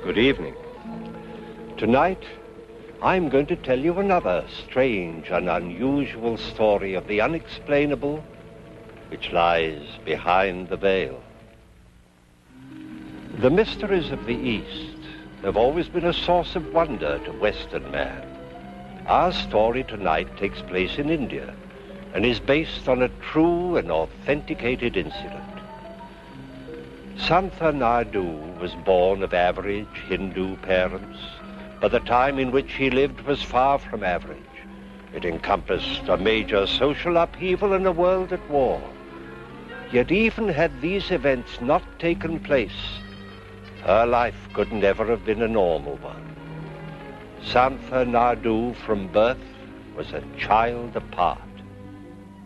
Good evening. Tonight, I'm going to tell you another strange and unusual story of the unexplainable which lies behind the veil. The mysteries of the East have always been a source of wonder to Western man. Our story tonight takes place in India and is based on a true and authenticated incident. Santha Naidu was born of average Hindu parents, but the time in which he lived was far from average. It encompassed a major social upheaval and a world at war. Yet even had these events not taken place, her life could never have been a normal one. Santha Naidu from birth was a child apart.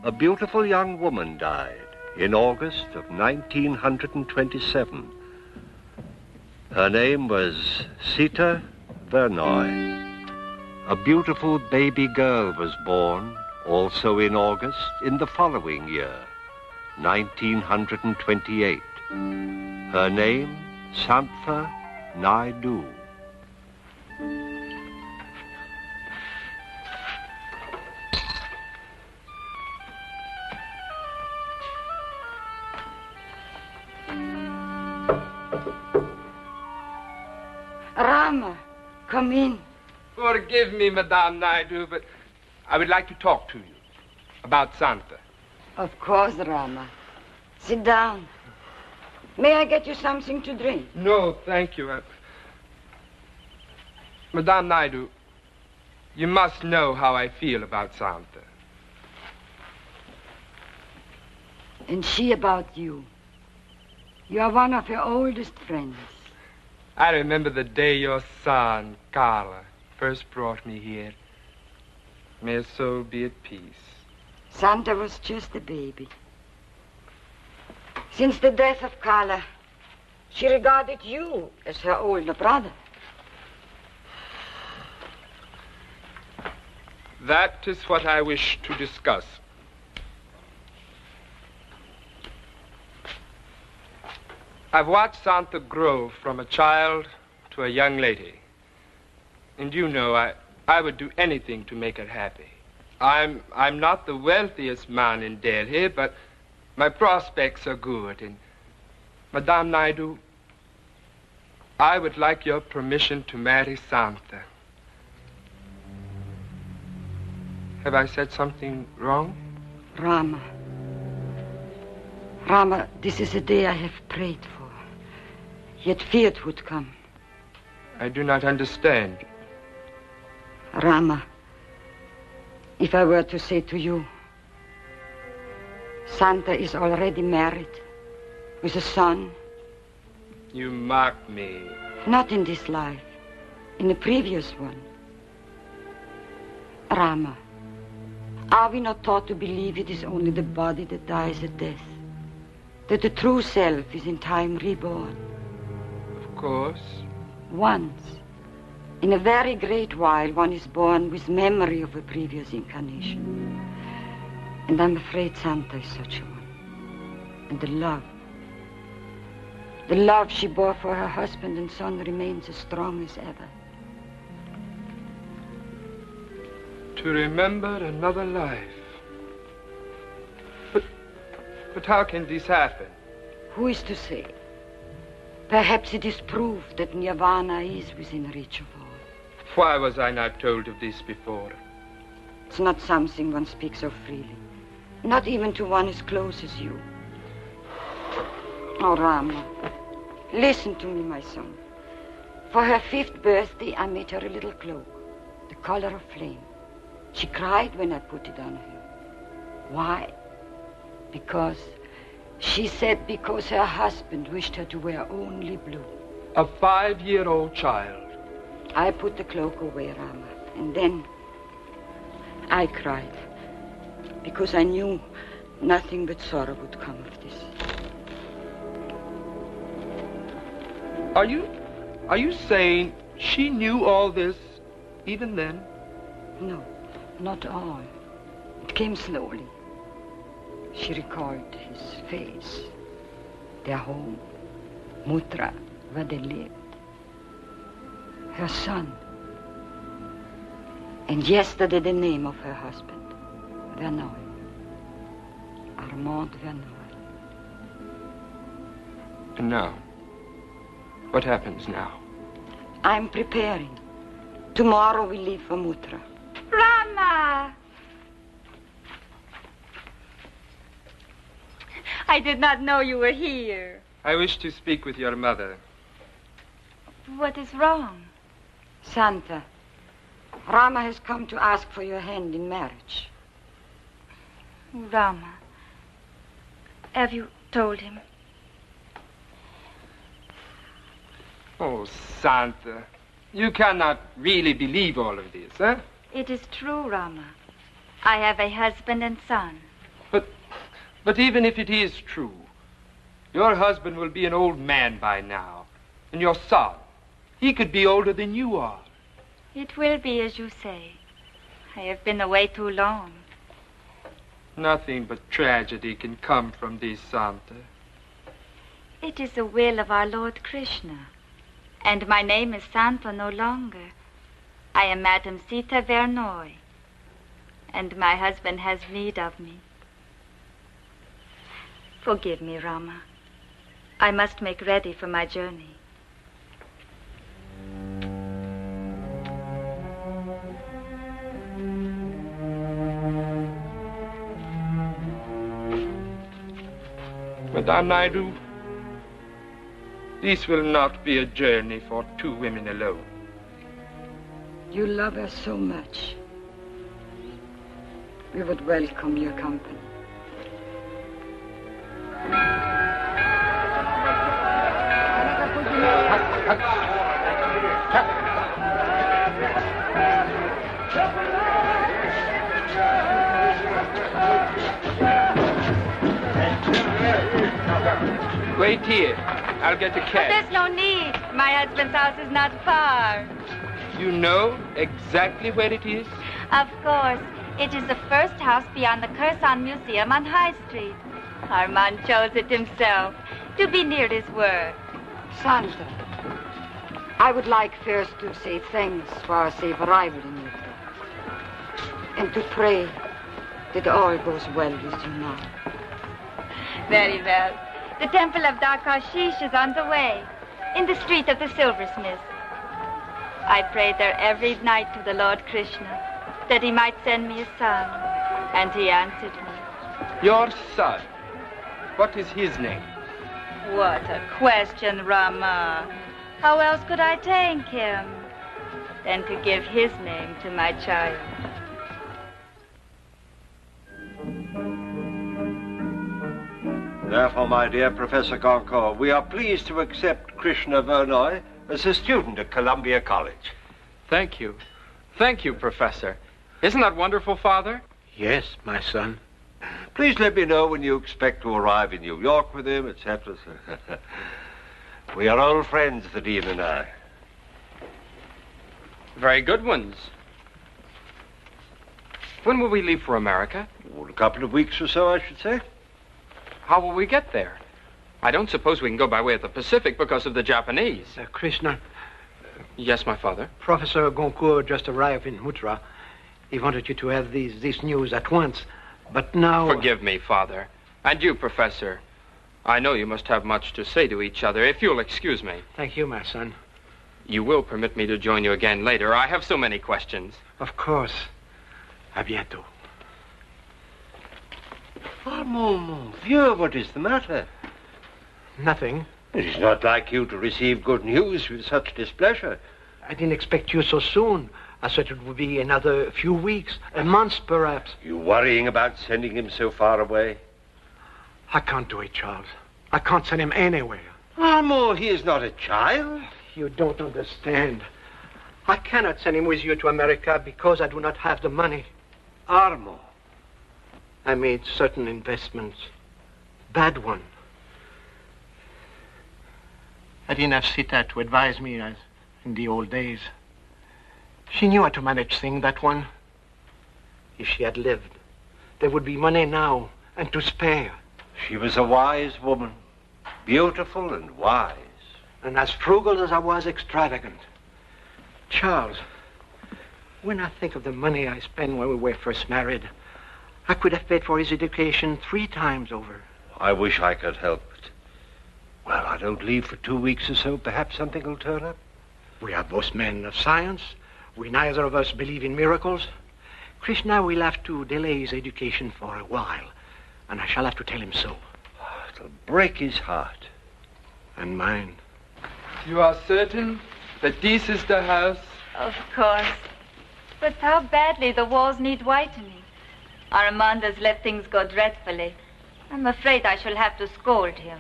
A beautiful young woman died in August of 1927. Her name was Sita Vernoy. A beautiful baby girl was born, also in August, in the following year, 1928. Her name, Santha Naidu. Rama, come in. Forgive me, Madame Naidu, but I would like to talk to you about Santha. Of course, Rama. Sit down. May I get you something to drink? No, thank you. Madame Naidu, you must know how I feel about Santha. And she about you. You are one of her oldest friends. I remember the day your son, Carla, first brought me here. May his soul be at peace. Santa was just a baby. Since the death of Carla, she regarded you as her older brother. That is what I wish to discuss. I've watched Santha grow from a child to a young lady. And you know, I would do anything to make her happy. I'm not the wealthiest man in Delhi, but my prospects are good. And Madame Naidu, I would like your permission to marry Santha. Have I said something wrong? Rama. Rama, this is a day I have prayed for, yet feared would come. I do not understand. Rama, if I were to say to you, Santha is already married with a son. You mock me. Not in this life, in the previous one. Rama, are we not taught to believe it is only the body that dies at death? That the true self is in time reborn? Of course. Once, in a very great while, one is born with memory of a previous incarnation. And I'm afraid Santha is such a one. And the love she bore for her husband and son remains as strong as ever. To remember another life. But how can this happen? Who is to say? Perhaps it is proof that nirvana is within reach of all. Why was I not told of this before? It's not something one speaks of freely. Not even to one as close as you. Oh, Rama, listen to me, my son. For her 5th birthday, I made her a little cloak, the color of flame. She cried when I put it on her. Why? Because her husband wished her to wear only blue. A 5-year-old child. I put the cloak away, Rama, and then I cried because I knew nothing but sorrow would come of this. Are you saying she knew all this even then? No, not all. It came slowly. She recalled his face, their home, Mutra, where they lived, her son, and yesterday the name of her husband, Vernoy, Armand Vernoy. And now? What happens now? I'm preparing. Tomorrow we leave for Mutra. Rama! I did not know you were here. I wish to speak with your mother. What is wrong? Santha, Rama has come to ask for your hand in marriage. Rama, have you told him? Oh, Santha, you cannot really believe all of this, eh? It is true, Rama. I have a husband and son. But even if it is true, your husband will be an old man by now. And your son, he could be older than you are. It will be as you say. I have been away too long. Nothing but tragedy can come from this, Santha. It is the will of our Lord Krishna. And my name is Santha no longer. I am Madame Sita Vernoy. And my husband has need of me. Forgive me, Rama. I must make ready for my journey. Madame Naidu, this will not be a journey for two women alone. You love her so much. We would welcome your company. Wait here. I'll get a cab. There's no need. My husband's house is not far. You know exactly where it is? Of course. It is the first house beyond the Kursan Museum on High Street. Armand chose it himself to be near his work. Santha, I would like first to say thanks for our safe arrival in Mutra, and to pray that all goes well with you now. Very well. The temple of Dakashish is on the way, in the street of the silversmiths. I prayed there every night to the Lord Krishna that he might send me a son, and he answered me. Your son? What is his name? What a question, Rama. How else could I thank him than to give his name to my child? Therefore, my dear Professor Goncourt, we are pleased to accept Krishna Vernoy as a student at Columbia College. Thank you. Thank you, Professor. Isn't that wonderful, Father? Yes, my son. Please let me know when you expect to arrive in New York with him, etc. We are old friends, the Dean and I. Very good ones. When will we leave for America? Oh, a couple of weeks or so, I should say. How will we get there? I don't suppose we can go by way of the Pacific because of the Japanese. Krishna. Yes, my father? Professor Goncourt just arrived in Mutra. He wanted you to have this news at once. But now... Forgive me, Father. And you, Professor. I know you must have much to say to each other, if you'll excuse me. Thank you, my son. You will permit me to join you again later. I have so many questions. Of course. À bientôt. Oh, mon vieux, what is the matter? Nothing. It is not like you to receive good news with such displeasure. I didn't expect you so soon. I thought it would be another few weeks, a month perhaps. You worrying about sending him so far away? I can't do it, Charles. I can't send him anywhere. Armand, he is not a child. You don't understand. I cannot send him with you to America because I do not have the money. Armand. I made certain investments. Bad one. I didn't have Sita to advise me as in the old days. She knew how to manage things, that one. If she had lived, there would be money now and to spare. She was a wise woman. beautiful and wise. And as frugal as I was extravagant. Charles, when I think of the money I spent when we were first married, I could have paid for his education 3 times over. I wish I could help it. Well, I don't leave for 2 weeks or so. Perhaps something will turn up. We are both men of science. We neither of us believe in miracles. Krishna will have to delay his education for a while, and I shall have to tell him so. It'll break his heart. And mine. You are certain that this is the house? Of course. But how badly the walls need whitening. Armand has let things go dreadfully. I'm afraid I shall have to scold him.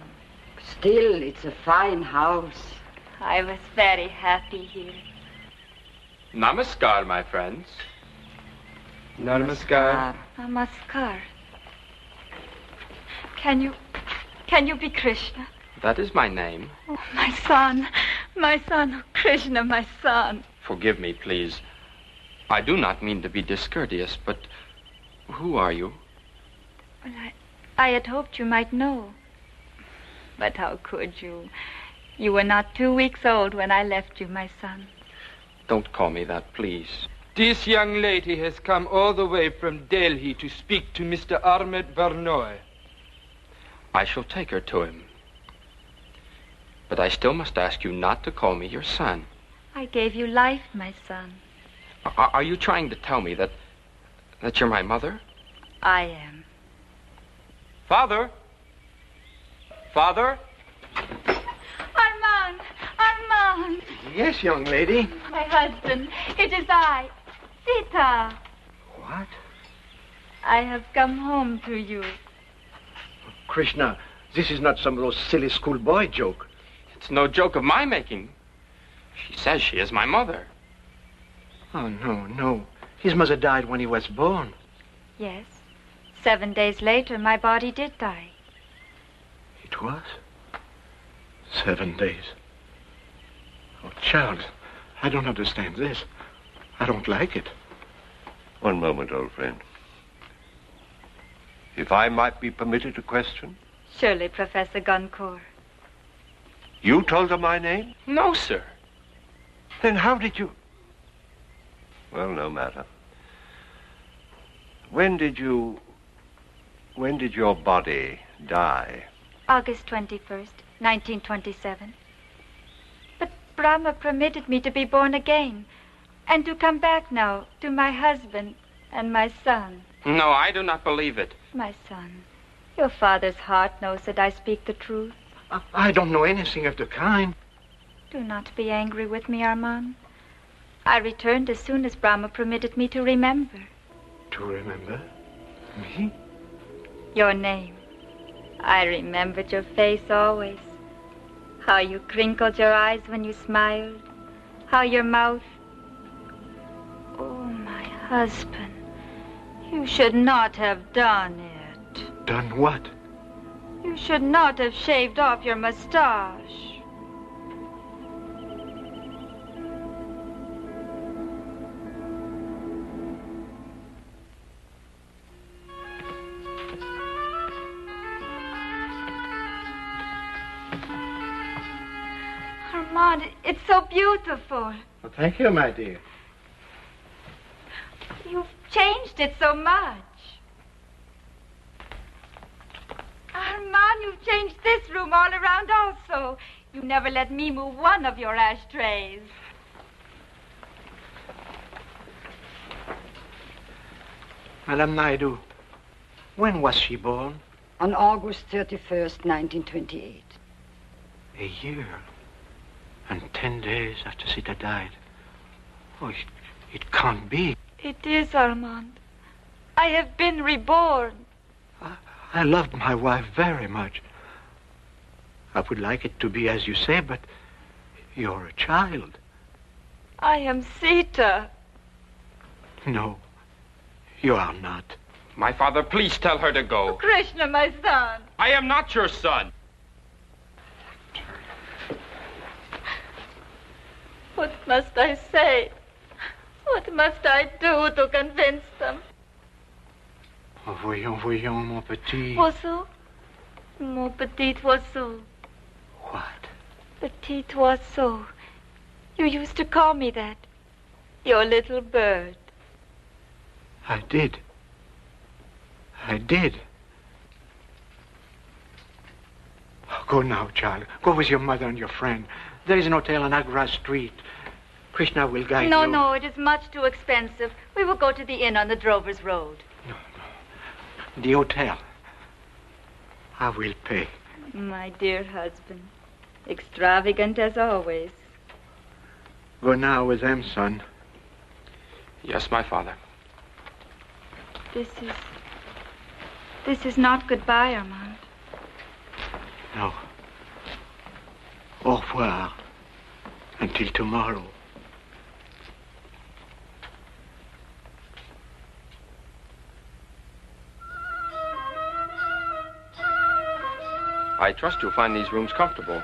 Still, it's a fine house. I was very happy here. Namaskar, my friends. Namaskar. Namaskar. Can you be Krishna? That is my name. Oh, my son, oh, Krishna, my son. Forgive me, please. I do not mean to be discourteous, but who are you? Well, I had hoped you might know. But how could you? You were not 2 weeks old when I left you, my son. Don't call me that, please. This young lady has come all the way from Delhi to speak to Mr. Ahmed Vernoy. I shall take her to him. But I still must ask you not to call me your son. I gave you life, my son. Are you trying to tell me that you're my mother? I am. Father? Father? Armand! Yes, young lady. My husband, it is I, Sita. What? I have come home to you. Krishna, this is not some of those silly schoolboy joke. It's no joke of my making. She says she is my mother. Oh, no. His mother died when he was born. Yes. 7 days later, my body did die. It was? 7 days. Oh, Charles, I don't understand this. I don't like it. One moment, old friend. If I might be permitted to question? Surely, Professor Goncourt. You told her my name? No, sir. Then how did you... Well, no matter. When did your body die? August 21st, 1927. But Brahma permitted me to be born again and to come back now to my husband and my son. No, I do not believe it. My son, your father's heart knows that I speak the truth. I don't know anything of the kind. Do not be angry with me, Armand. I returned as soon as Brahma permitted me to remember. To remember? Me? Your name. I remembered your face always. How you crinkled your eyes when you smiled. How your mouth... Oh, my husband. You should not have done it. Done what? You should not have shaved off your mustache. Armand, it's so beautiful. Well, thank you, my dear. You've changed it so much. Armand, you've changed this room all around also. You never let me move one of your ashtrays. Madame Naidu, when was she born? On August 31st, 1928. A year. And 10 days after Sita died. Oh, it can't be. It is, Armand. I have been reborn. I loved my wife very much. I would like it to be as you say, but you're a child. I am Sita. No, you are not. My father, please tell her to go. Oh, Krishna, my son. I am not your son. What must I say? What must I do to convince them? Oh, voyons, mon petit. Voici, mon petit voici. What? Petite was so. You used to call me that. Your little bird. I did. I did. Go now, child. Go with your mother and your friend. There is an hotel on Agra Street. Krishna will guide you. No, it is much too expensive. We will go to the inn on the Drover's Road. No. The hotel. I will pay. My dear husband. Extravagant as always. Go now with them, son. Yes, my father. This is not goodbye, Armand. No. Au revoir. Until tomorrow. I trust you'll find these rooms comfortable.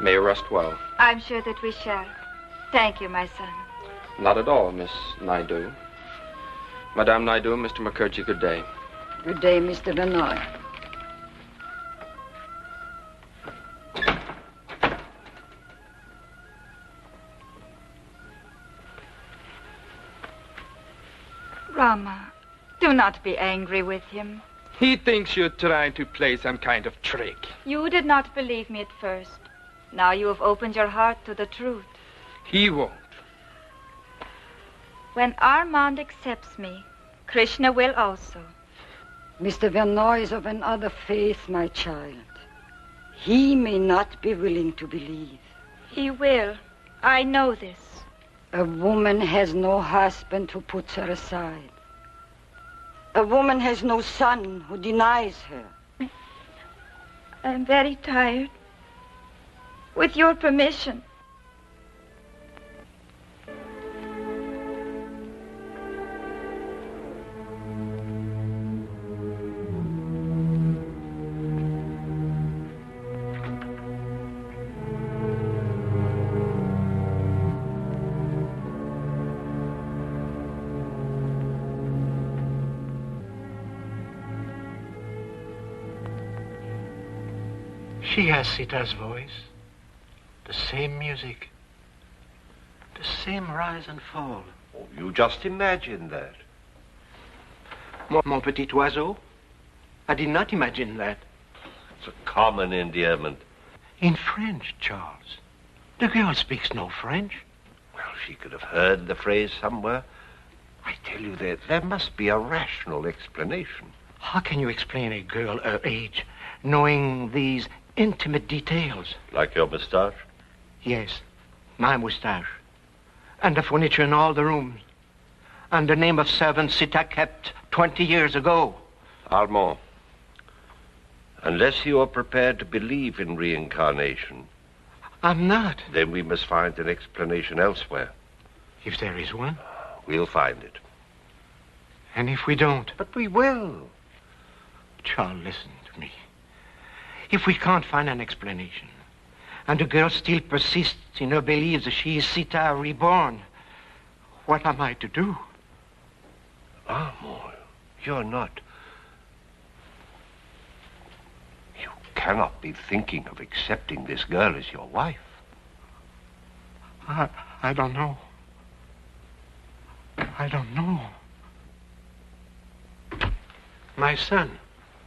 May you rest well. I'm sure that we shall. Thank you, my son. Not at all, Miss Naidu. Madame Naidu, Mr. Mukherjee, good day. Good day, Mr. Vernoy. Rama, do not be angry with him. He thinks you're trying to play some kind of trick. You did not believe me at first. Now you have opened your heart to the truth. He won't. When Armand accepts me, Krishna will also. Mr. Vernoy is of another faith, my child. He may not be willing to believe. He will. I know this. A woman has no husband who puts her aside. A woman has no son who denies her. I'm very tired. With your permission. She has Sita's voice, the same music, the same rise and fall. Oh, you just imagine that. Mon petit oiseau? I did not imagine that. It's a common endearment. In French, Charles. The girl speaks no French. Well, she could have heard the phrase somewhere. I tell you, there must be a rational explanation. How can you explain a girl her age, knowing these intimate details? Like your moustache? Yes, my moustache. And the furniture in all the rooms. And the name of servant Sita kept 20 years ago. Armand, unless you are prepared to believe in reincarnation... I'm not. Then we must find an explanation elsewhere. If there is one? We'll find it. And if we don't? But we will. Charles, listen to me. If we can't find an explanation, and the girl still persists in her belief that she is Sita reborn, what am I to do? Armand, you're not... You cannot be thinking of accepting this girl as your wife. I don't know. I don't know. My son.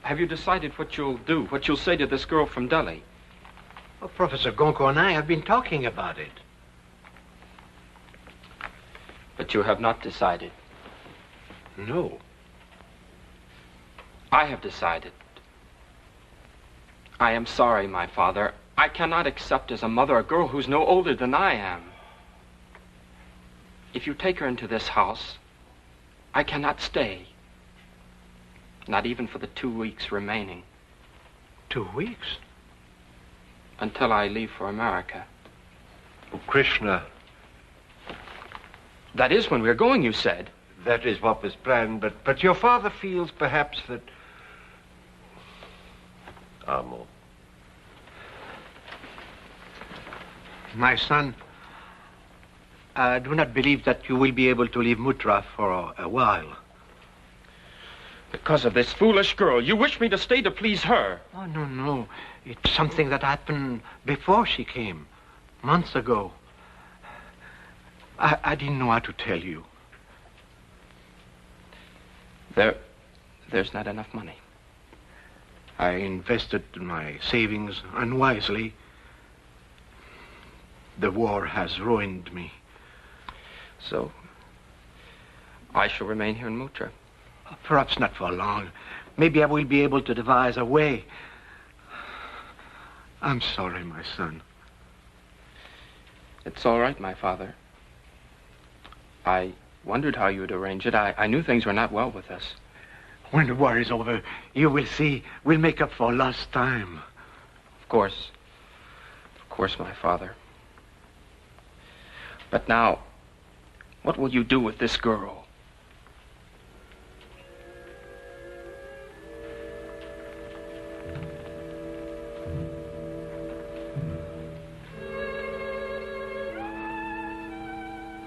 Have you decided what you'll do, what you'll say to this girl from Delhi? Well, Professor Gonko and I have been talking about it. But you have not decided. No. I have decided. I am sorry, my father. I cannot accept as a mother a girl who's no older than I am. If you take her into this house, I cannot stay. Not even for the 2 weeks remaining. 2 weeks? Until I leave for America. Oh, Krishna. That is when we're going, you said. That is what was planned, but your father feels perhaps that... Armand. My son, I do not believe that you will be able to leave Mutra for a while. Because of this foolish girl. You wish me to stay to please her. Oh, no, no. It's something that happened before she came, months ago. I didn't know how to tell you. There's not enough money. I invested my savings unwisely. The war has ruined me. So, I shall remain here in Muttra. Perhaps not for long. Maybe I will be able to devise a way. I'm sorry, my son. It's all right, my father. I wondered how you would arrange it. I knew things were not well with us. When the war is over, you will see, we'll make up for lost time. Of course, my father. But now, what will you do with this girl?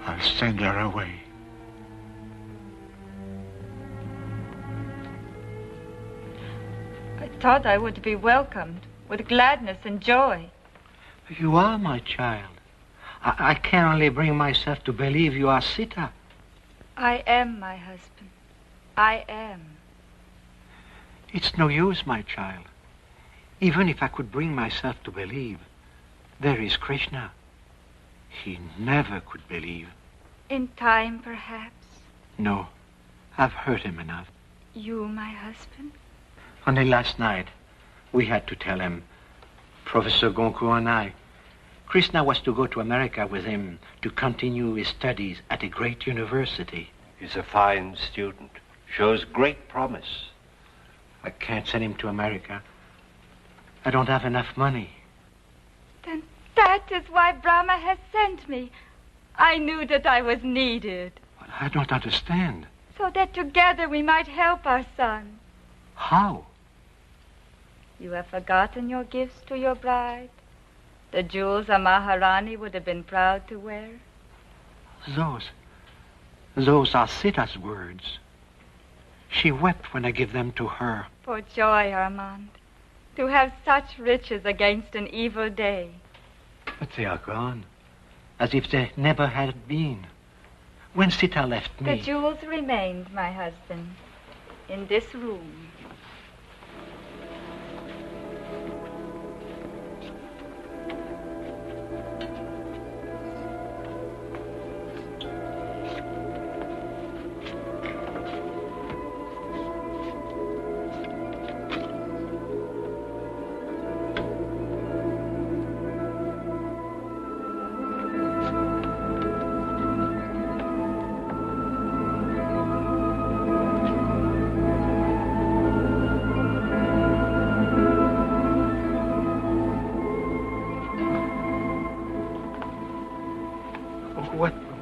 I'll send her away. I thought I would be welcomed with gladness and joy. You are my child. I can only bring myself to believe you are Sita. I am my husband. I am. It's no use, my child. Even if I could bring myself to believe, there is Krishna. He never could believe. In time, perhaps. No, I've hurt him enough. You, my husband? Only last night, we had to tell him, Professor Goncourt and I, Krishna was to go to America with him to continue his studies at a great university. He's a fine student, shows great promise. I can't send him to America. I don't have enough money. Then that is why Brahma has sent me. I knew that I was needed. I don't understand. So that together we might help our son. How? You have forgotten your gifts to your bride? The jewels a Maharani would have been proud to wear? Those are Sita's words. She wept when I gave them to her. For joy, Armand, to have such riches against an evil day. But they are gone, as if they never had been. When Sita left me... The jewels remained, my husband, in this room.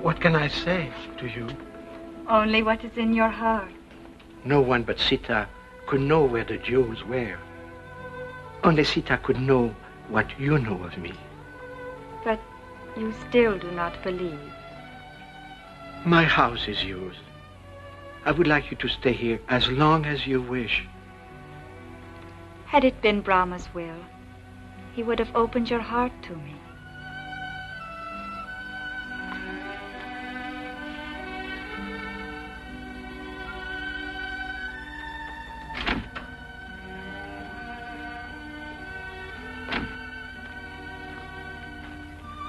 What can I say to you? Only what is in your heart. No one but Sita could know where the jewels were. Only Sita could know what you know of me. But you still do not believe. My house is yours. I would like you to stay here as long as you wish. Had it been Brahma's will, he would have opened your heart to me.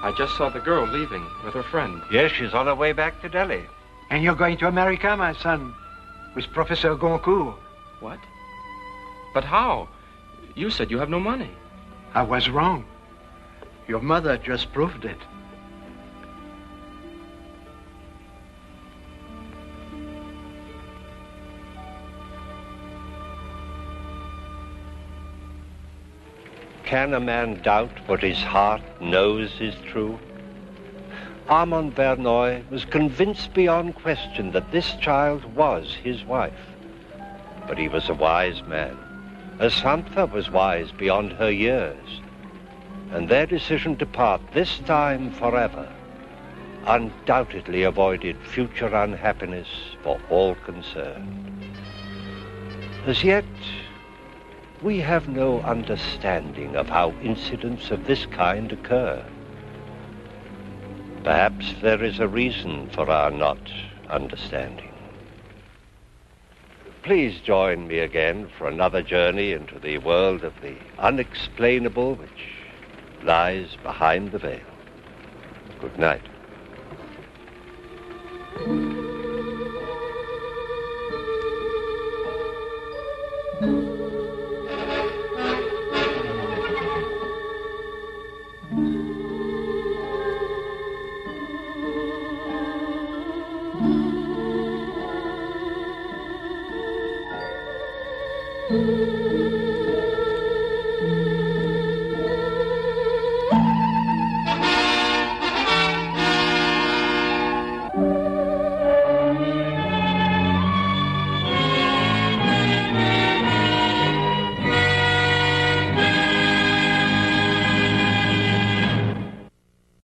I just saw the girl leaving with her friend. Yes, she's on her way back to Delhi. And you're going to America, my son, with Professor Goncourt. What? But how? You said you have no money. I was wrong. Your mother just proved it. Can a man doubt what his heart knows is true? Armand Vernoy was convinced beyond question that this child was his wife. But he was a wise man, as Santha was wise beyond her years. And their decision to part this time forever undoubtedly avoided future unhappiness for all concerned. As yet, we have no understanding of how incidents of this kind occur. Perhaps there is a reason for our not understanding. Please join me again for another journey into the world of the unexplainable which lies behind the veil. Good night.